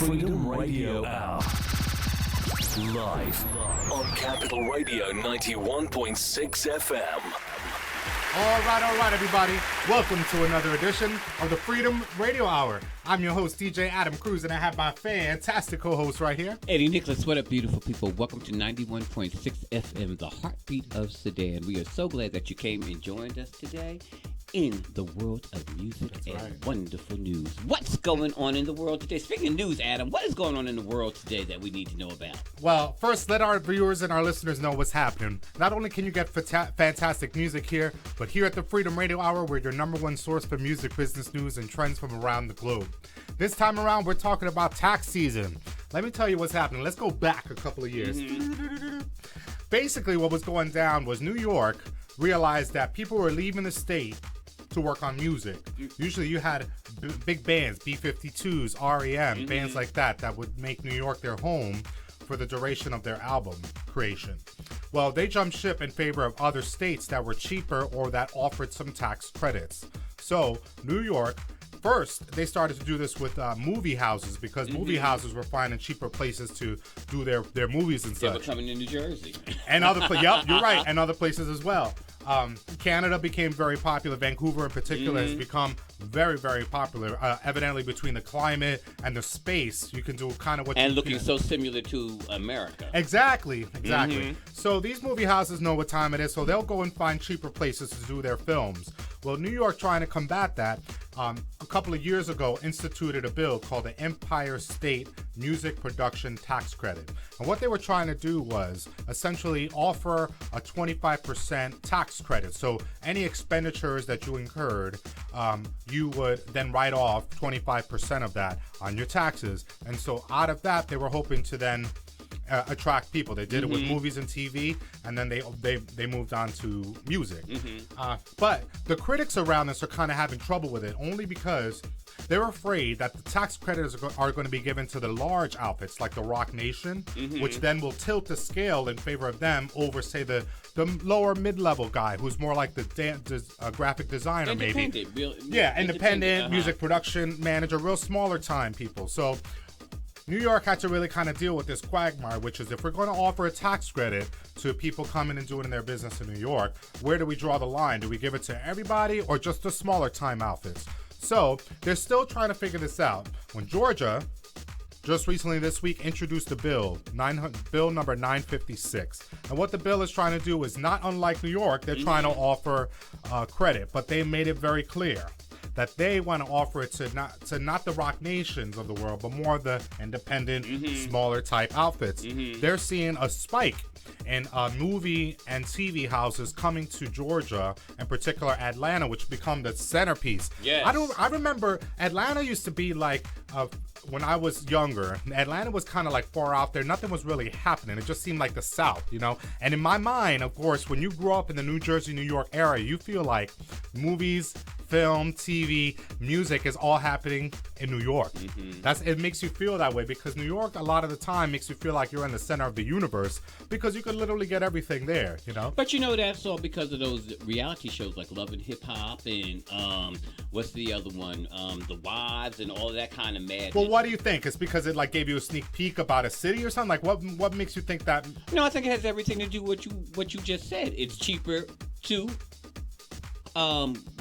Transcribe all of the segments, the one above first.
Freedom Radio Hour. Live on Capital Radio 91.6 FM. All right, everybody. Welcome to another edition of the Freedom Radio Hour. I'm your host, DJ Adam Cruz, and I have my fantastic co-host right here, Eddie Nicholas. What up, beautiful people? Welcome to 91.6 FM, the Heartbeat of Sudan. We are so glad that you came and joined us today in the world of music wonderful news. What's going on in the world today? Speaking of news, Adam, what is going on in the world today that we need to know about? Well, first, let our viewers and our listeners know what's happening. Not only can you get fantastic music here, but here at the Freedom Radio Hour, we're your number one source for music, business news, and trends from around the globe. This time around, we're talking about tax season. Let me tell you what's happening. Let's go back a couple of years. Basically, what was going down was New York realized that people were leaving the state to work on music. Usually you had big bands, B-52s, REM, bands like that would make New York their home for the duration of their album creation. Well, they jumped ship in favor of other states that were cheaper or that offered some tax credits. So New York, first, they started to do this with movie houses because movie houses were finding cheaper places to do their movies and such. They were coming to New Jersey. And other yep, you're right, and other places as well. Canada became very popular. Vancouver in particular has become very, very popular. Evidently, between the climate and the space, you can do kind of what and you looking can. so similar to America. Exactly. So these movie houses know what time it is, so they'll go and find cheaper places to do their films. Well, New York, trying to combat that, a couple of years ago instituted a bill called the Empire State Music Production Tax Credit. And what they were trying to do was essentially offer a 25% tax credit. So any expenditures that you incurred, you would then write off 25% of that on your taxes. And so out of that, they were hoping to then attract people. They did it with movies and TV, and then they moved on to music. But the critics around this are kind of having trouble with it, only because they're afraid that the tax credits are going to be given to the large outfits like the Rock Nation, which then will tilt the scale in favor of them over, say, the lower mid-level guy who's more like the graphic designer, maybe. Independent music production manager, real smaller time people. So New York had to really kind of deal with this quagmire, which is if we're going to offer a tax credit to people coming and doing their business in New York, where do we draw the line? Do we give it to everybody or just the smaller time outfits? So they're still trying to figure this out. When Georgia, just recently this week, introduced a bill, bill number 956. And what the bill is trying to do is not unlike New York, they're trying to offer credit, but they made it very clear that they want to offer it to not the Rock Nations of the world, but more the independent, smaller type outfits. They're seeing a spike in movie and TV houses coming to Georgia, in particular Atlanta, which become the centerpiece. Yes. I remember Atlanta used to be like, when I was younger, Atlanta was kind of like far out there. Nothing was really happening. It just seemed like the South, you know? And in my mind, of course, when you grew up in the New Jersey, New York area, you feel like movies, film, TV, music is all happening in New York. It makes you feel that way because New York a lot of the time makes you feel like you're in the center of the universe because you could literally get everything there, you know? But you know, that's all because of those reality shows like Love and Hip Hop and what's the other one? The Wives and all of that kind of madness. Well, what do you think? It's because it like gave you a sneak peek about a city or something? Like what makes you think that? No, I think it has everything to do with what you just said. It's cheaper to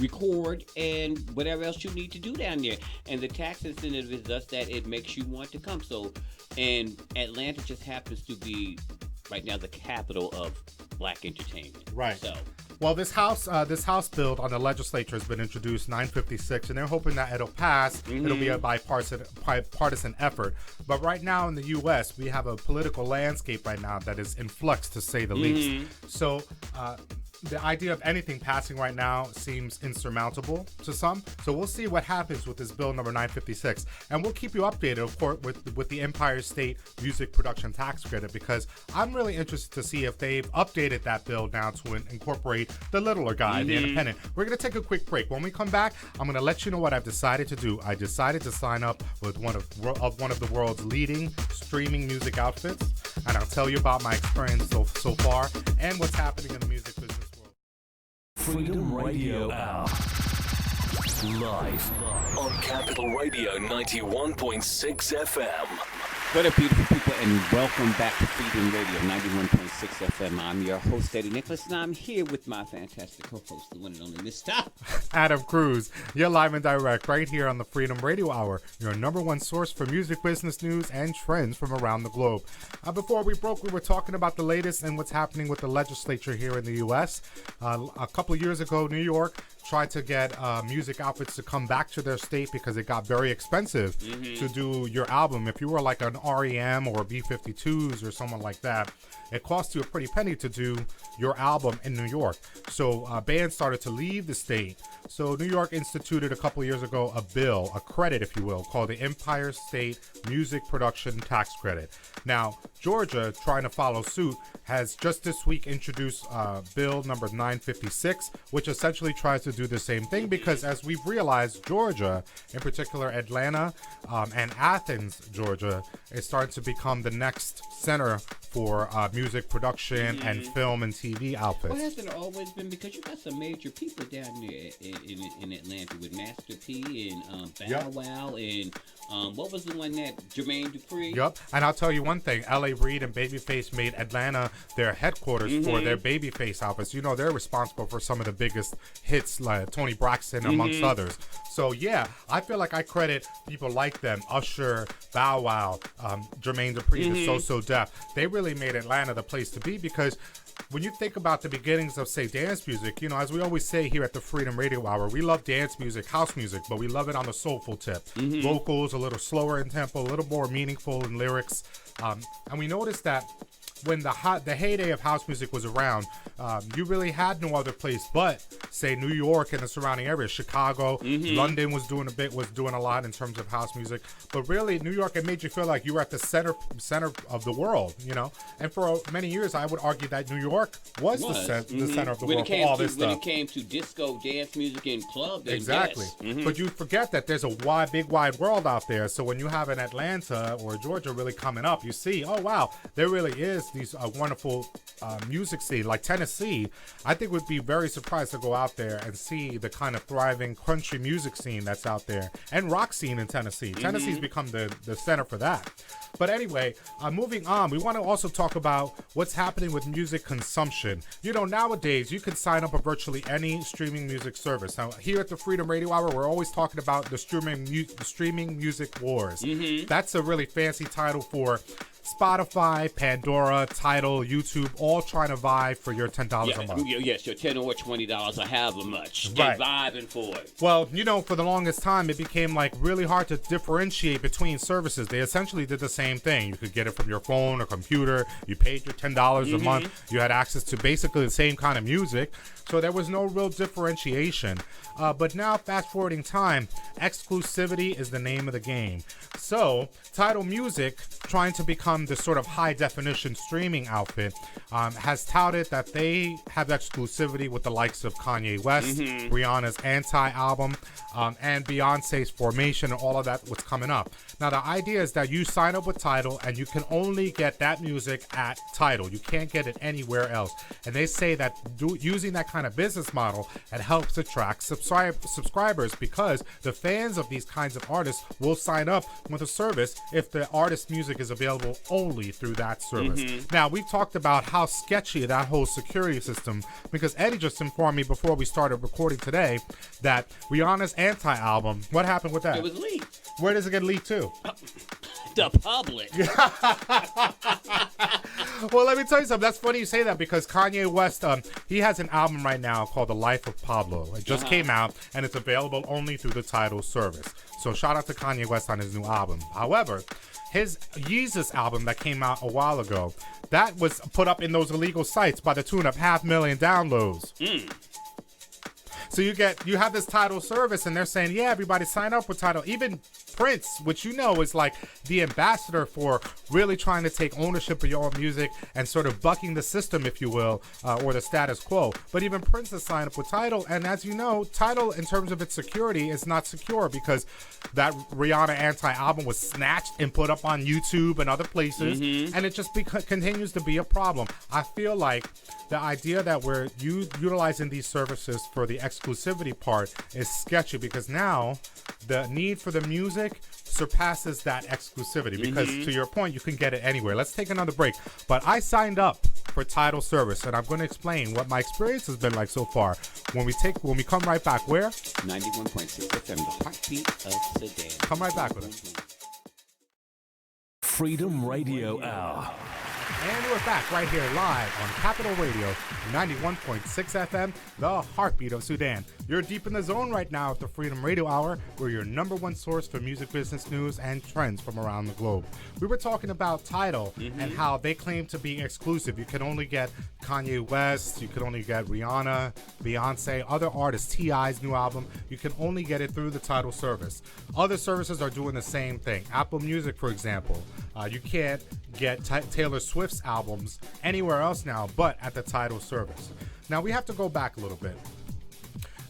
record and whatever else you need to do down there, and the tax incentive is thus that it makes you want to come. So, and Atlanta just happens to be right now the capital of black entertainment. Right. So, well, this House bill on the legislature has been introduced, 956, and they're hoping that it'll pass. It'll be a bipartisan effort. But right now in the U.S., we have a political landscape right now that is in flux, to say the least. So the idea of anything passing right now seems insurmountable to some. So we'll see what happens with this bill number 956. And we'll keep you updated, of course, with the Empire State Music Production Tax Credit, because I'm really interested to see if they've updated that bill now to incorporate the littler guy, the independent. We're going to take a quick break. When we come back, I'm going to let you know what I've decided to do. I decided to sign up with one of the world's leading streaming music outfits, and I'll tell you about my experience so far and what's happening in the music business world. Freedom Radio Hour. Live on Capital Radio 91.6 FM. What up, beautiful people, and welcome back to Freedom Radio 91.6 FM. I'm your host, Eddie Nicholas, and I'm here with my fantastic co-host, the one and only Mr. Adam Cruz. You're live and direct right here on the Freedom Radio Hour, your number one source for music, business news, and trends from around the globe. Before we broke, we were talking about the latest and what's happening with the legislature here in the U.S. A couple of years ago, New York tried to get music outfits to come back to their state because it got very expensive to do your album. If you were like an REM or B-52s or someone like that, it cost you a pretty penny to do your album in New York. So bands started to leave the state. So New York instituted a couple years ago a bill, a credit, if you will, called the Empire State Music Production Tax Credit. Now, Georgia, trying to follow suit, has just this week introduced bill number 956, which essentially tries to do the same thing because, as we've realized, Georgia, in particular Atlanta and Athens, Georgia, is starting to become the next center for music production and film and TV outfits. Well, hasn't it always been? Because you got some major people down there in Atlanta with Master P and Bow Wow and what was the one that Jermaine Dupri? Yep, and I'll tell you one thing, L.A. Reid and Babyface made Atlanta their headquarters for their Babyface outfits. You know, they're responsible for some of the biggest hits like Tony Braxton amongst others. So yeah, I feel like I credit people like them, Usher, Bow Wow, Jermaine Dupri, the So Def. They really made Atlanta the place to be because when you think about the beginnings of, say, dance music, you know, as we always say here at the Freedom Radio Hour, we love dance music, house music, but we love it on the soulful tip. Vocals a little slower in tempo, a little more meaningful in lyrics. And we noticed that when the heyday of house music was around, you really had no other place but, say, New York and the surrounding areas. Chicago, London was doing a lot in terms of house music. But really, New York, it made you feel like you were at the center of the world, you know. And for many years, I would argue that New York was the center of the world for all this stuff. When it came to disco, dance music, and club, exactly. Yes. But you forget that there's a big wide world out there. So when you have an Atlanta or Georgia really coming up, you see, oh wow, there really is these wonderful music scene. Like Tennessee, I think would be very surprised to go out there and see the kind of thriving country music scene that's out there and rock scene in Tennessee. Tennessee's become the center for that. But anyway, moving on, we want to also talk about what's happening with music consumption. You know, nowadays, you can sign up for virtually any streaming music service. Now, here at the Freedom Radio Hour, we're always talking about the streaming music wars. That's a really fancy title for Spotify, Pandora, TIDAL, YouTube, all trying to vie for your $10 a month. Yes, your $10 or $20 or however much. Right. They're vibing for it. Well, you know, for the longest time, it became like really hard to differentiate between services. They essentially did the same thing. You could get it from your phone or computer. You paid your $10 a month. You had access to basically the same kind of music. So there was no real differentiation. But now, fast forwarding time, exclusivity is the name of the game. So TIDAL Music, trying to become this sort of high definition streaming outfit, has touted that they have exclusivity with the likes of Kanye West, Rihanna's Anti album, and Beyonce's Formation, and all of that what's coming up. Now the idea is that you sign up with TIDAL and you can only get that music at TIDAL. You can't get it anywhere else. And they say that using that kind of business model, it helps attract subscribers because the fans of these kinds of artists will sign up with a service if the artist's music is available only through that service. Now, we talked about how sketchy that whole security system, because Eddie just informed me before we started recording today that Rihanna's Anti album, what happened with that? It was leaked. Where does it get leaked to? The public. Well, let me tell you something. That's funny you say that because Kanye West, he has an album right now called The Life of Pablo. It just came out and it's available only through the TIDAL service. So shout out to Kanye West on his new album. However, his Yeezus album that came out a while ago, that was put up in those illegal sites by the tune of 500,000 downloads. So you have this TIDAL service and they're saying, yeah, everybody sign up with TIDAL. Even Prince, which you know is like the ambassador for really trying to take ownership of your own music and sort of bucking the system, if you will, or the status quo. But even Prince has signed up with TIDAL, and as you know, TIDAL, in terms of its security, is not secure because that Rihanna Anti album was snatched and put up on YouTube and other places, and it just continues to be a problem. I feel like the idea that we're utilizing these services for the exclusivity part is sketchy, because now the need for the music surpasses that exclusivity, because to your point, you can get it anywhere. Let's take another break. But I signed up for TIDAL service, and I'm going to explain what my experience has been like so far. When we come right back, where? 91.6 FM, the Heartbeat of Sudan. Come right back with us. Freedom Radio Hour. And we're back right here live on Capital Radio, 91.6 FM, the Heartbeat of Sudan. You're deep in the zone right now at the Freedom Radio Hour. We're your number one source for music business news and trends from around the globe. We were talking about TIDAL and how they claim to be exclusive. You can only get Kanye West, you can only get Rihanna, Beyonce, other artists, T.I.'s new album. You can only get it through the TIDAL service. Other services are doing the same thing. Apple Music, for example. You can't get Taylor Swift's albums anywhere else now but at the TIDAL service. Now, we have to go back a little bit.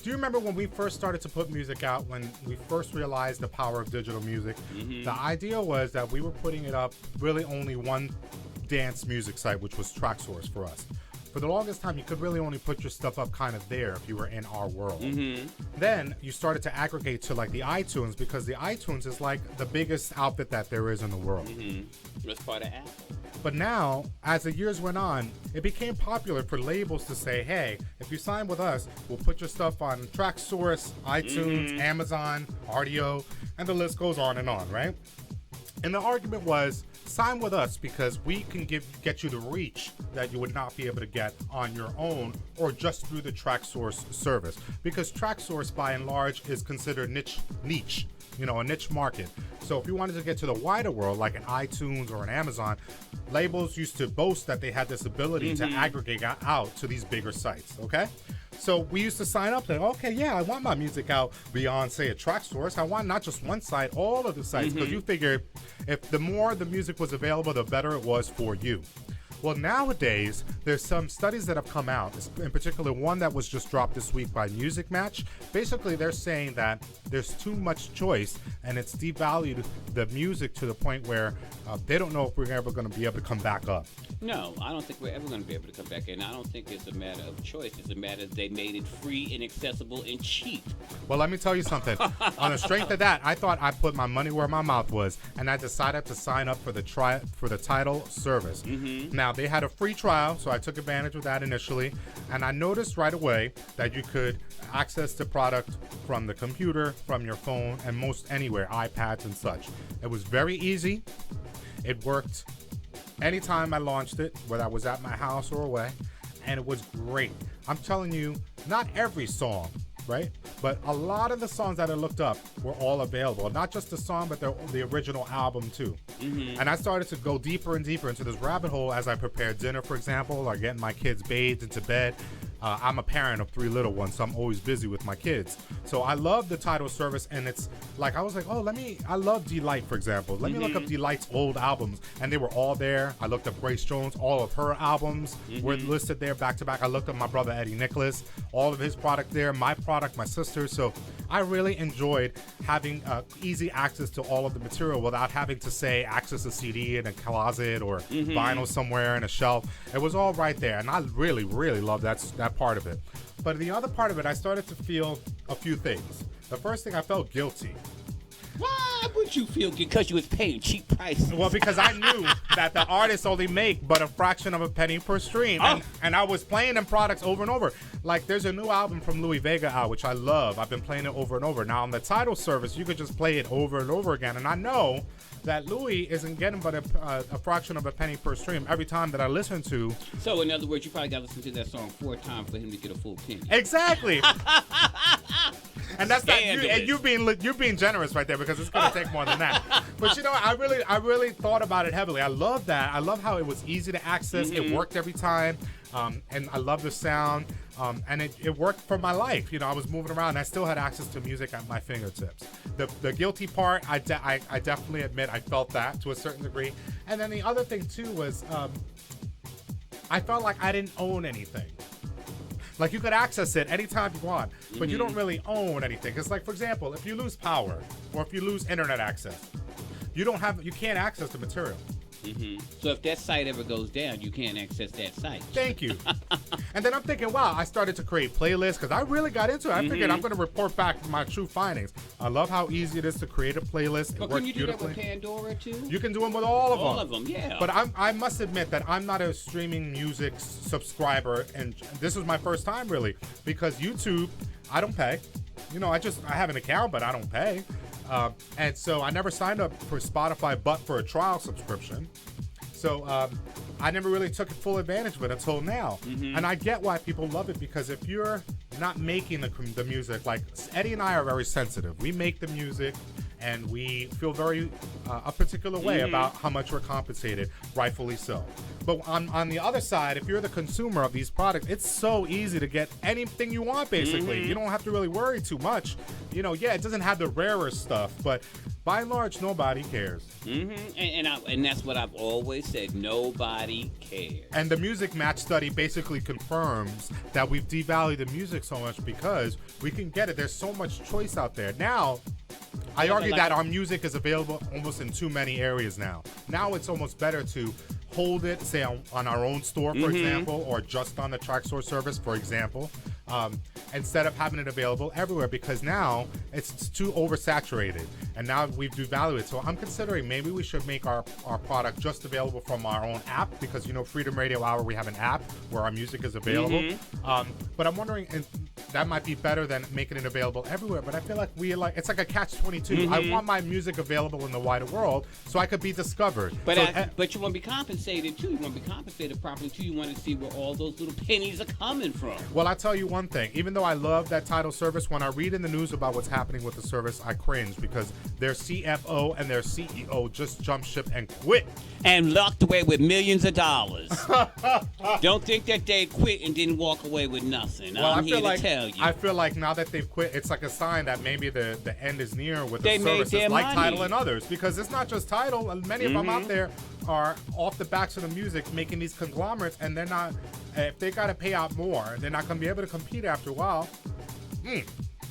Do you remember when we first started to put music out, when we first realized the power of digital music? The idea was that we were putting it up really only one dance music site, which was TrackSource for us. For the longest time, you could really only put your stuff up kind of there if you were in our world. Then you started to aggregate to like the iTunes, because the iTunes is like the biggest outfit that there is in the world. That's part of Apple. But now, as the years went on, it became popular for labels to say, hey, if you sign with us, we'll put your stuff on TrackSource, iTunes, Amazon, RDO, and the list goes on, right? And the argument was, sign with us because we can get you the reach that you would not be able to get on your own or just through the TrackSource service. Because TrackSource, by and large, is considered niche, a niche market. So if you wanted to get to the wider world, like an iTunes or an Amazon, labels used to boast that they had this ability to aggregate out to these bigger sites, okay? So we used to sign up and, okay, yeah, I want my music out beyond, say, a TrackSource. I want not just one site, all of the sites, because you figure if the more the music was available, the better it was for you. Well, nowadays, there's some studies that have come out, in particular one that was just dropped this week by Music Match. Basically, they're saying that there's too much choice, and it's devalued the music to the point where they don't know if we're ever going to be able to come back up. No, I don't think we're ever going to be able to come back in. I don't think it's a matter of choice. It's a matter of they made it free and accessible and cheap. Well, let me tell you something. On the strength of that, I thought I put my money where my mouth was, and I decided to sign up for the TIDAL service. Now, they had a free trial, so I took advantage of that initially, and I noticed right away that you could access the product from the computer, from your phone, and most anywhere, iPads and such. It was very easy. It worked anytime I launched it, whether I was at my house or away, and it was great. I'm telling you, not every song, right? But a lot of the songs that I looked up were all available. Not just the song, but the original album too. And I started to go deeper and deeper into this rabbit hole as I prepared dinner, for example, or getting my kids bathed into bed. I'm a parent of 3 little ones, so I'm always busy with my kids. So I love the TIDAL service, and it's like, I was like, I love Delight, for example. Let me look up Delight's old albums, and they were all there. I looked up Grace Jones, all of her albums were listed there back to back. I looked up my brother Eddie Nicholas, all of his product there, my product, my sister. So I really enjoyed having easy access to all of the material without having to say access a CD in a closet or vinyl somewhere in a shelf. It was all right there, and I really, really love that part of it. But the other part of it, I started to feel a few things. The first thing, I felt guilty. Why would you feel good? Because you was paying cheap prices. Well, because I knew that the artists only make but a fraction of a penny per stream. And I was playing them products over and over. Like, there's a new album from Louis Vega out, which I love. I've been playing it over and over. Now, on the TIDAL service, you could just play it over and over again. And I know that Louis isn't getting but a fraction of a penny per stream every time that I listen to. So, in other words, you probably got to listen to that song 4 times for him to get a full penny. Exactly. And that's not you. And you're being generous right there because it's going to take more than that. But you know, I really thought about it heavily. I love that. I love how it was easy to access. It worked every time. And I love the sound. And it worked for my life. You know, I was moving around and I still had access to music at my fingertips. The guilty part, I definitely admit I felt that to a certain degree. And then the other thing too was I felt like I didn't own anything. Like you could access it anytime you want, but you don't really own anything. It's like, for example, if you lose power or if you lose internet access, you can't access the material. So if that site ever goes down, you can't access that site. Thank you. And then I'm thinking, wow, I started to create playlists because I really got into it. I figured I'm going to report back my true findings. I love how easy it is to create a playlist. But can you do that with Pandora too? You can do them with all of them. All of them, yeah. But I must admit that I'm not a streaming music subscriber, and this was my first time really, because YouTube, I don't pay. You know, I have an account, but I don't pay. And so I never signed up for Spotify but for a trial subscription. So I never really took full advantage of it until now. And I get why people love it, because if you're not making the music, like Eddie and I are very sensitive. We make the music and we feel very a particular way about how much we're compensated, rightfully so. But on the other side, if you're the consumer of these products, it's so easy to get anything you want, basically. You don't have to really worry too much. You know, yeah, it doesn't have the rarer stuff, but by and large, nobody cares. And that's what I've always said. Nobody cares. And the Music Match study basically confirms that we've devalued the music so much because we can get it. There's so much choice out there. Now, I argue that our music is available almost in too many areas now. Now it's almost better to hold it, say, on our own store, for example, or just on the Tracksource service, for example, instead of having it available everywhere, because now it's too oversaturated, and now we've devalued it. So I'm considering maybe we should make our product just available from our own app, because, you know, Freedom Radio Hour, we have an app where our music is available. But I'm wondering, and that might be better than making it available everywhere, but I feel like it's like a catch-22. I want my music available in the wider world so I could be discovered. But you want to be compensated too. You want to be compensated properly too. You want to see where all those little pennies are coming from. Well, I'll tell you one thing. Even though I love that TIDAL service, when I read in the news about what's happening with the service, I cringe, because their CFO and their CEO just jumped ship and quit. And locked away with millions of dollars. Don't think that they quit and didn't walk away with nothing. Well, I'm here to tell you. I feel like now that they've quit, it's like a sign that maybe the end is near with the They made services their like money. TIDAL and others. Because it's not just TIDAL. Many of them out there are off the backs of the music making these conglomerates, and they're not, if they got to pay out more, they're not going to be able to compete after a while.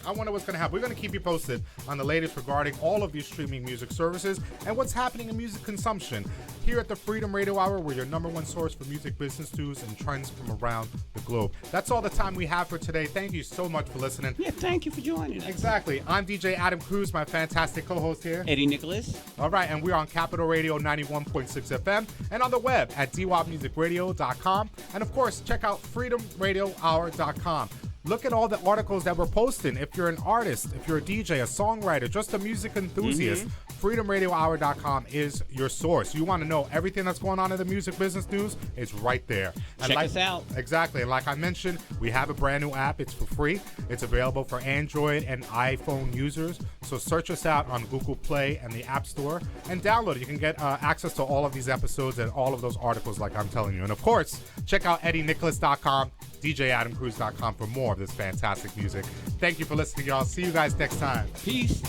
I wonder what's going to happen. We're going to keep you posted on the latest regarding all of these streaming music services and what's happening in music consumption. Here at the Freedom Radio Hour, we're your #1 source for music business news and trends from around the globe. That's all the time we have for today. Thank you so much for listening. Yeah, thank you for joining us. Exactly. I'm DJ Adam Cruz, my fantastic co-host here. Eddie Nicholas. All right, and we're on Capital Radio 91.6 FM and on the web at dwopmusicradio.com. And of course, check out freedomradiohour.com. Look at all the articles that we're posting. If you're an artist, if you're a DJ, a songwriter, just a music enthusiast, freedomradiohour.com is your source. You want to know everything that's going on in the music business news, it's right there. And Check us out. Exactly. And like I mentioned, we have a brand new app. It's for free. It's available for Android and iPhone users. So search us out on Google Play and the App Store and download it. You can get access to all of these episodes and all of those articles like I'm telling you. And of course, check out EddieNicholas.com, DJAdamCruz.com for more of this fantastic music. Thank you for listening, y'all. See you guys next time. Peace.